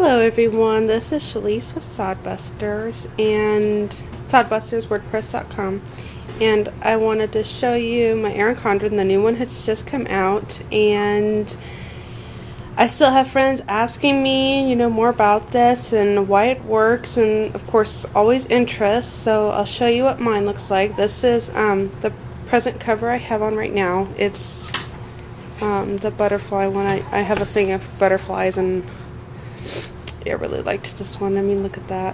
Hello everyone, this is Shalise with Sodbusters and SodbustersWordPress.com, and I wanted to show you my Erin Condren. The new one has just come out, and I still have friends asking me, more about this and why it works, and of course always interest. So I'll show you what mine looks like. This is the present cover I have on right now. It's the butterfly one. I have a thing of butterflies, and I really liked this one. I mean, look at that.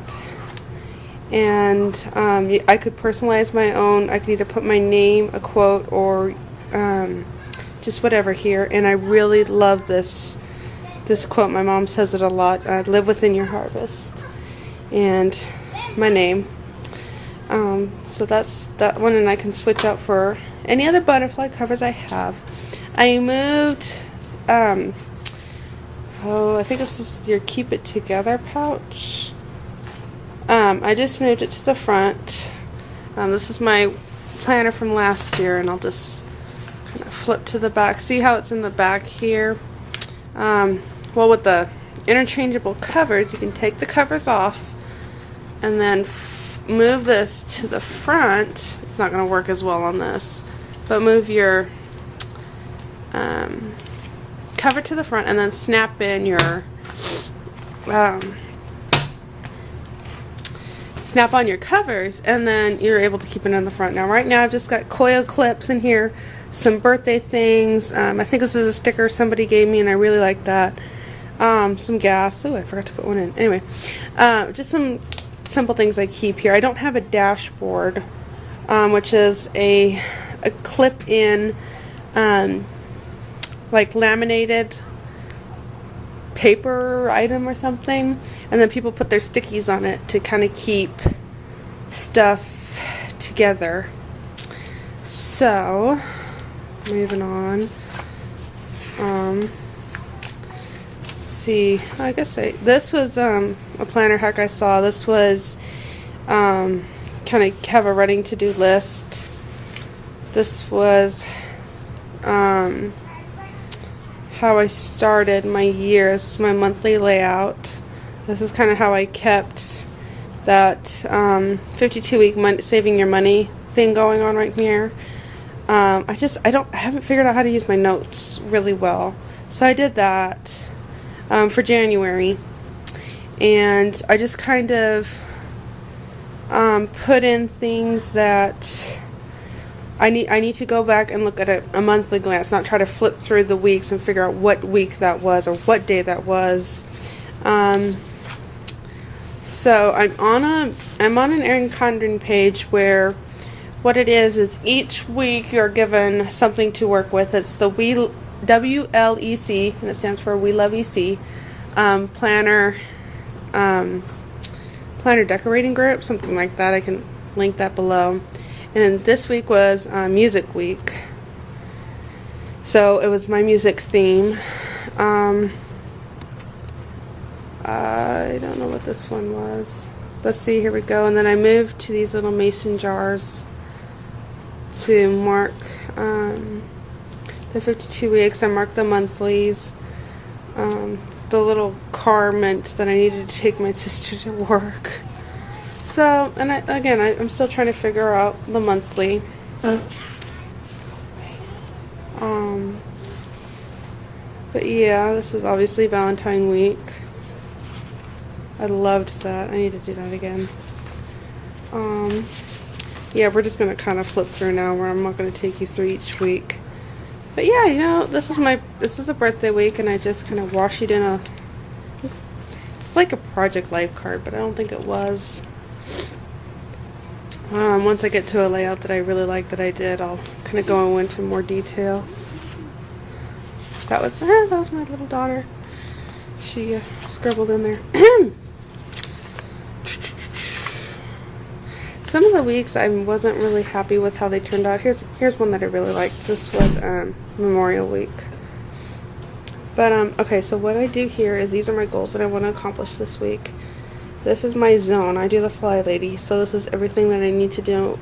And I could personalize my own. I could either put my name, a quote, or just whatever here. And I really love this quote. My mom says it a lot. Live within your harvest. And my name. So that's that one, and I can switch out for any other butterfly covers I have. I moved, I think this is your Keep It Together pouch. I just moved it to the front. This is my planner from last year, and I'll just kind of flip to the back. See how it's in the back here? Well, with the interchangeable covers, you can take the covers off and then move this to the front. It's not going to work as well on this, but move your cover to the front and then snap in your snap on your covers, and then you're able to keep it in the front. Now right now I've just got coil clips in here, some birthday things. I think this is a sticker somebody gave me and I really like that. Some gas. Oh, I forgot to put one in. Anyway, just some simple things I keep here. I don't have a dashboard, which is a clip-in like laminated paper item or something, and then people put their stickies on it to kind of keep stuff together. So moving on, let's see, I guess this was a planner hack I saw. This was kind of have a running to-do list. This was how I started my year. This is my monthly layout. This is kind of how I kept that 52-week saving your money thing going on right here. I haven't figured out how to use my notes really well, so I did that for January, and I just kind of put in things that I need to go back and look at a monthly glance, not try to flip through the weeks and figure out what week that was or what day that was. So I'm on an Erin Condren page where what it is each week you're given something to work with. It's the WLEC, and it stands for We Love EC, planner decorating group, something like that. I can link that below. And this week was music week, so it was my music theme. I don't know what this one was. Let's see, here we go. And then I moved to these little mason jars to mark the 52 weeks. I marked the monthlies. The little car meant that I needed to take my sister to work. So, and I'm still trying to figure out the monthly. But yeah, this is obviously Valentine week. I loved that. I need to do that again. Yeah, we're just gonna kind of flip through now, where I'm not gonna take you through each week. But yeah, this is a birthday week, and I just kind of wash it in it's like a Project Life card, but I don't think it was. Once I get to a layout that I really like that I did, I'll kind of go into more detail. That was my little daughter. She scribbled in there. Some of the weeks I wasn't really happy with how they turned out. Here's one that I really liked. This was Memorial Week. But okay, so what I do here is these are my goals that I want to accomplish this week. This is my zone. I do the Fly Lady, so this is everything that I need to do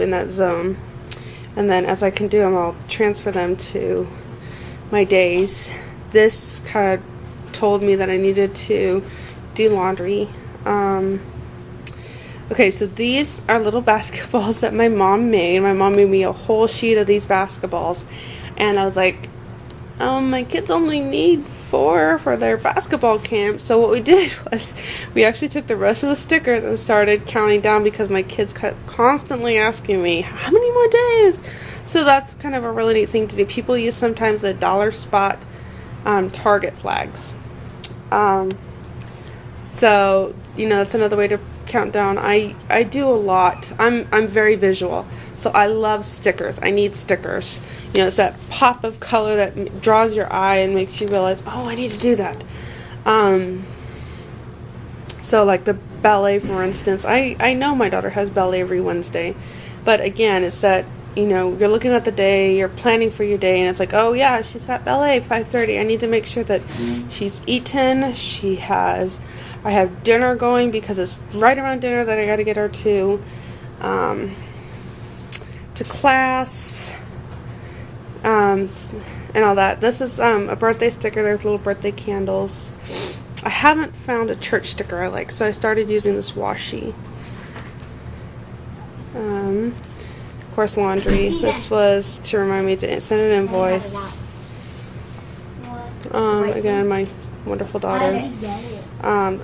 in that zone. And then as I can do them, I'll transfer them to my days. This kind of told me that I needed to do laundry. Okay, so these are little basketballs that my mom made. My mom made me a whole sheet of these basketballs, and I was like, my kids only need 4 for their basketball camp. So what we did was we actually took the rest of the stickers and started counting down, because my kids kept constantly asking me, how many more days? So that's kind of a really neat thing to do. People use sometimes the dollar spot Target flags. So, you know, it's another way to count down. I do a lot. I'm very visual, so I love stickers. I need stickers. You know, it's that pop of color that draws your eye and makes you realize, oh, I need to do that. So like the ballet, for instance, I know my daughter has ballet every Wednesday, but again, it's that, you know, you're looking at the day, you're planning for your day, and it's like, oh yeah, she's got ballet 5:30. I need to make sure that she's eaten. I have dinner going, because it's right around dinner that I got to get her to class, and all that. This is a birthday sticker. There's little birthday candles. I haven't found a church sticker I like, so I started using this washi. Of course, laundry. This was to remind me to send an invoice. Again, my wonderful daughter.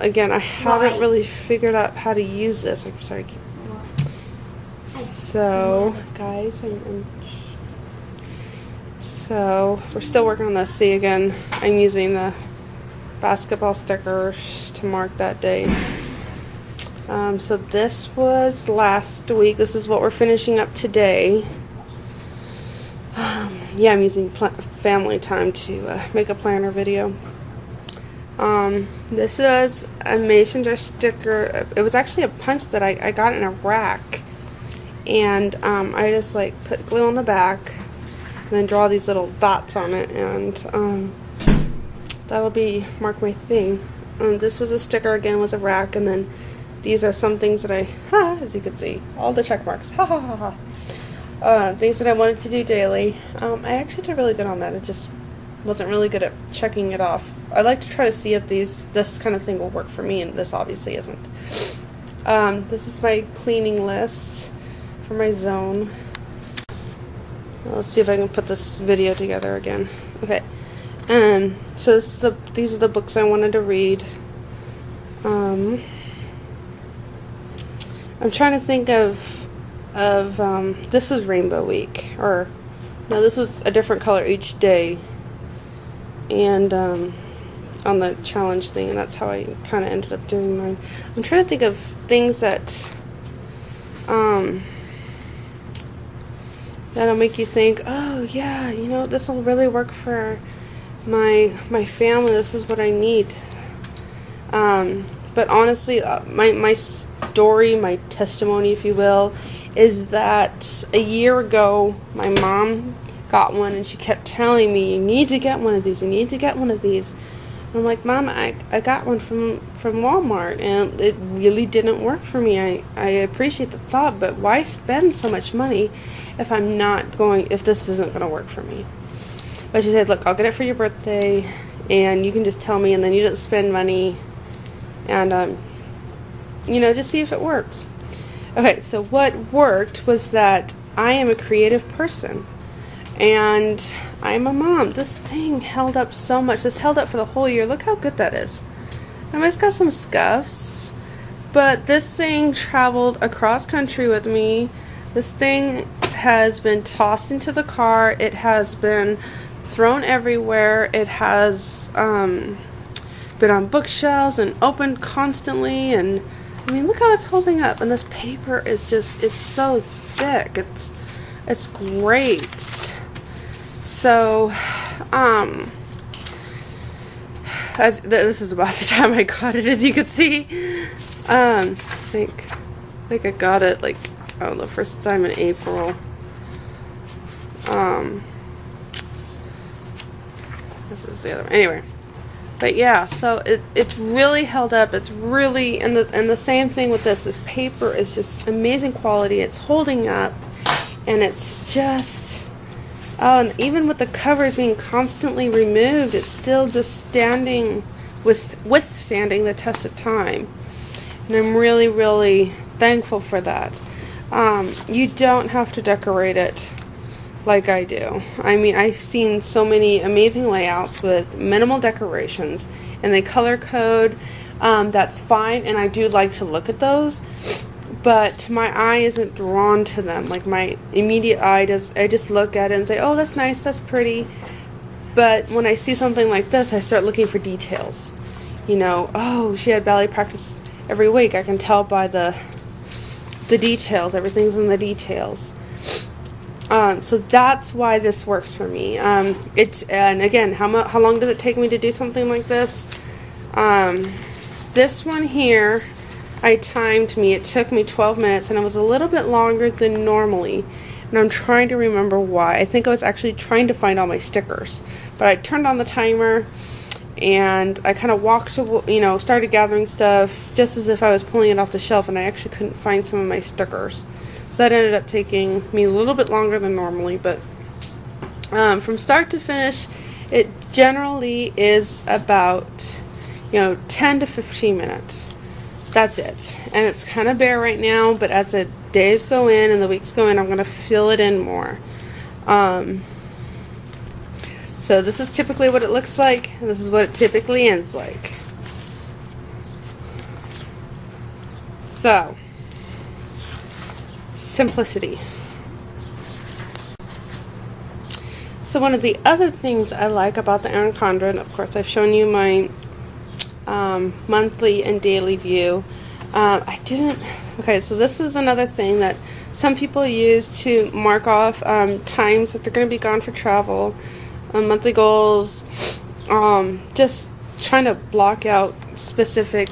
Again, I haven't really figured out how to use this. I'm sorry. So, guys, so we're still working on this. See, again, I'm using the basketball stickers to mark that day. So this was last week. This is what we're finishing up today. Yeah, I'm using family time to make a planner video. This is a mason jar sticker. It was actually a punch that I got in a rack, and I just like put glue on the back and then draw these little dots on it, and that'll be mark my thing. This was a sticker, again, was a rack, and then these are some things that as you can see, all the check marks, things that I wanted to do daily. I actually did really good on that. It just wasn't really good at checking it off. I like to try to see if this kind of thing will work for me, and this obviously isn't. This is my cleaning list for my zone. Well, let's see if I can put this video together again. Okay. So these are the books I wanted to read. I'm trying to think of this was Rainbow Week, or no, this was a different color each day, and on the challenge thing, and that's how I kind of ended up doing mine. I'm trying to think of things that that'll make you think, oh yeah, you know, this will really work for my family. This is what I need. But honestly, my story, my testimony, if you will, is that a year ago my mom got one, and she kept telling me, you need to get one of these, you need to get one of these. And I'm like, Mom, I got one from Walmart, and it really didn't work for me. I appreciate the thought, but why spend so much money if this isn't going to work for me? But she said, look, I'll get it for your birthday, and you can just tell me, and then you don't spend money, and you know, just see if it works. Okay, so what worked was that I am a creative person, and I'm a mom. This thing held up so much. This held up for the whole year. Look how good that is. I mean, it's got some scuffs, but this thing traveled across country with me. This thing has been tossed into the car. It has been thrown everywhere. It has been on bookshelves and opened constantly, and I mean, look how it's holding up. And this paper is just, it's so thick. It's great. So, this is about the time I got it, as you can see. I think I got it, like, I don't know, first time in April. This is the other one. Anyway. But yeah, so it's really held up. It's really, and the same thing with this. This paper is just amazing quality. It's holding up, and it's just, oh, and even with the covers being constantly removed, it's still just standing withstanding the test of time. And I'm really, really thankful for that. You don't have to decorate it like I do. I mean, I've seen so many amazing layouts with minimal decorations, and they color code. That's fine, and I do like to look at those, but my eye isn't drawn to them. Like, my immediate eye I just look at it and say, oh, that's nice, that's pretty. But when I see something like this, I start looking for details. You know, oh, she had ballet practice every week. I can tell by the details. Everything's in the details. So that's why this works for me. And again, how long does it take me to do something like this? This one here, it took me 12 minutes, and it was a little bit longer than normally. And I'm trying to remember why. I think I was actually trying to find all my stickers. But I turned on the timer, and I kind of walked, started gathering stuff just as if I was pulling it off the shelf, and I actually couldn't find some of my stickers. So that ended up taking me a little bit longer than normally, but from start to finish, it generally is about 10 to 15 minutes. That's it. And it's kind of bare right now, but as the days go in and the weeks go in, I'm going to fill it in more. So this is typically what it looks like, and this is what it typically ends like. So, simplicity. So one of the other things I like about the Erin Condren, of course, I've shown you my monthly and daily view. Okay, so this is another thing that some people use to mark off times that they're going to be gone for travel, monthly goals, just trying to block out specific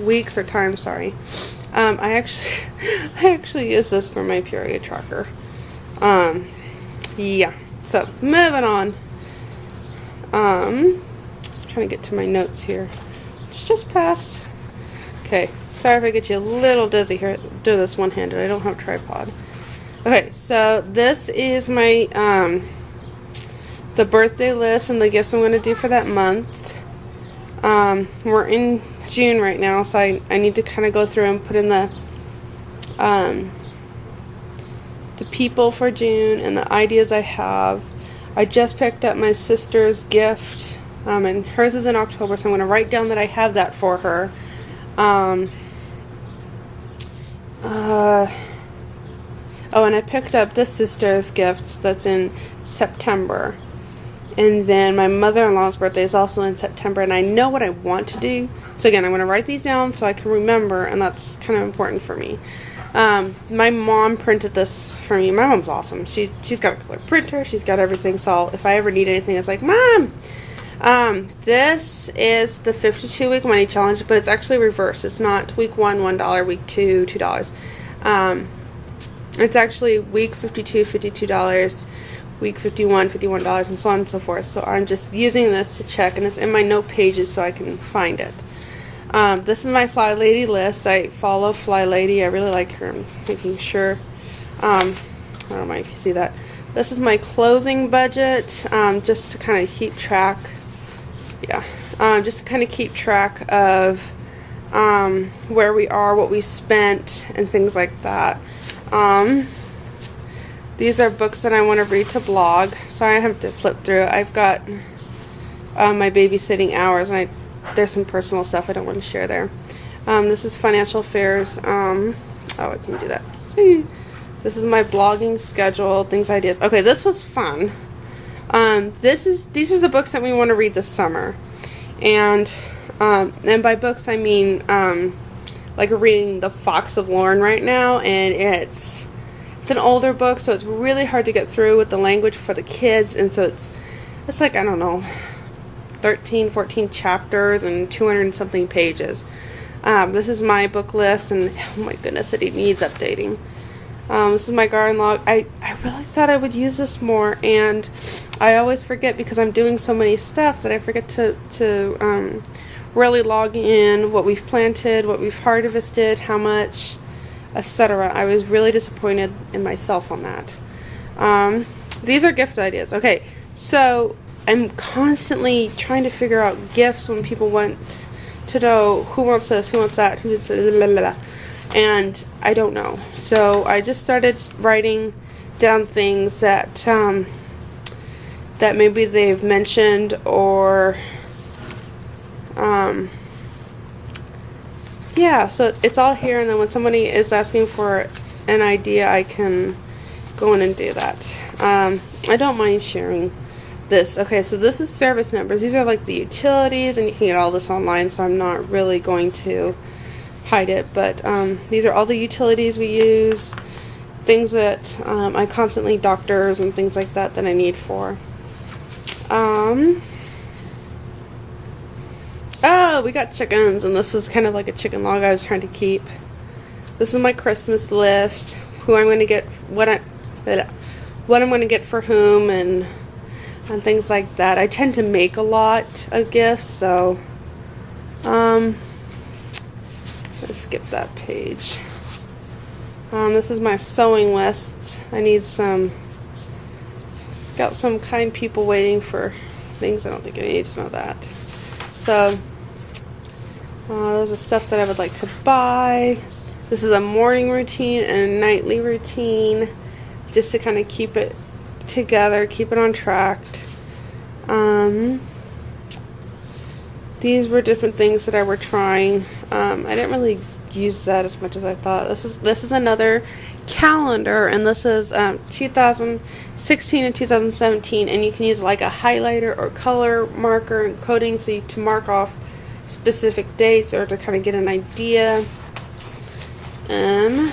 weeks or times, sorry. I actually use this for my period tracker. Yeah, so moving on. Trying to get to my notes here. It's just passed. Okay, sorry if I get you a little dizzy here doing this one-handed. I don't have a tripod. Okay, so this is my the birthday list and the gifts I'm going to do for that month. We're in June right now, so I need to kind of go through and put in the people for June and the ideas I have. I just picked up my sister's gift, and hers is in October, so I'm going to write down that I have that for her. Oh, and I picked up this sister's gift that's in September. And then my mother-in-law's birthday is also in September, and I know what I want to do. So again, I'm going to write these down so I can remember, and that's kind of important for me. My mom printed this for me. My mom's awesome. She's got a color printer. She's got everything. So if I ever need anything, it's like, Mom! This is the 52-week money challenge, but it's actually reversed. It's not week 1, $1, week 2, $2. It's actually week 52, $52, week 51, $51, and so on and so forth. So I'm just using this to check, and it's in my note pages so I can find it. This is my Fly Lady list. I follow Fly Lady. I really like her. I'm making sure. I don't mind if you see that. This is my clothing budget, just to kind of keep track. Yeah, just to kind of keep track of where we are, what we spent, and things like that. These are books that I want to read to blog, so I have to flip through. I've got my babysitting hours, and there's some personal stuff I don't want to share there. This is financial affairs. Oh, I can do that. See, this is my blogging schedule, things, ideas. Okay, this was fun. These are the books that we want to read this summer, and by books I mean like reading The Fox of Lorne right now, and it's an older book, so it's really hard to get through with the language for the kids, and so it's like, I don't know, 13, 14 chapters and 200 and something pages. This is my book list, and oh my goodness, it needs updating. This is my garden log. I really thought I would use this more, and I always forget because I'm doing so many stuff that I forget to really log in what we've planted, what we've harvested, how much, etc. I was really disappointed in myself on that. These are gift ideas. Okay, so I'm constantly trying to figure out gifts when people want to know who wants this, who wants that, who's blah, blah, blah. And I don't know. So I just started writing down things that that maybe they've mentioned, or yeah, so it's all here, and then when somebody is asking for an idea, I can go in and do that. I don't mind sharing this. Okay, so this is service numbers. These are like the utilities, and you can get all this online, so I'm not really going to hide it, but these are all the utilities we use, things that I constantly, doctors and things like that I need for. Oh, we got chickens, and this was kind of like a chicken log I was trying to keep. This is my Christmas list, who I'm going to get, what I'm going to get for whom, and things like that. I tend to make a lot of gifts, so let's skip that page. This is my sewing list. I need got some kind people waiting for things. I don't think I need to know that. So those are stuff that I would like to buy. This is a morning routine and a nightly routine, just to kind of keep it together, keep it on track. These were different things that I were trying. I didn't really use that as much as I thought. This is another calendar, and this is 2016 and 2017, and you can use like a highlighter or color marker and coding to mark off specific dates or to kind of get an idea. Then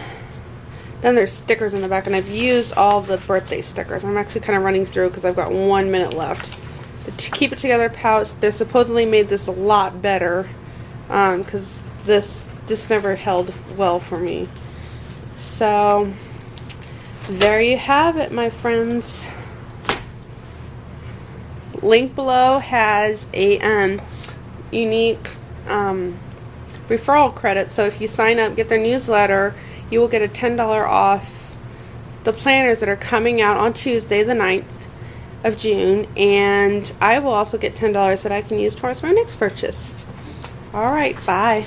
there's stickers in the back, and I've used all the birthday stickers. I'm actually kind of running through because I've got 1 minute left. The Keep It Together pouch, they supposedly made this a lot better because this never held well for me. So there you have it, my friends. Link below has a unique referral credit. So if you sign up, get their newsletter, you will get a $10 off the planners that are coming out on Tuesday the 9th of June, and I will also get $10 that I can use towards my next purchase. Alright, bye.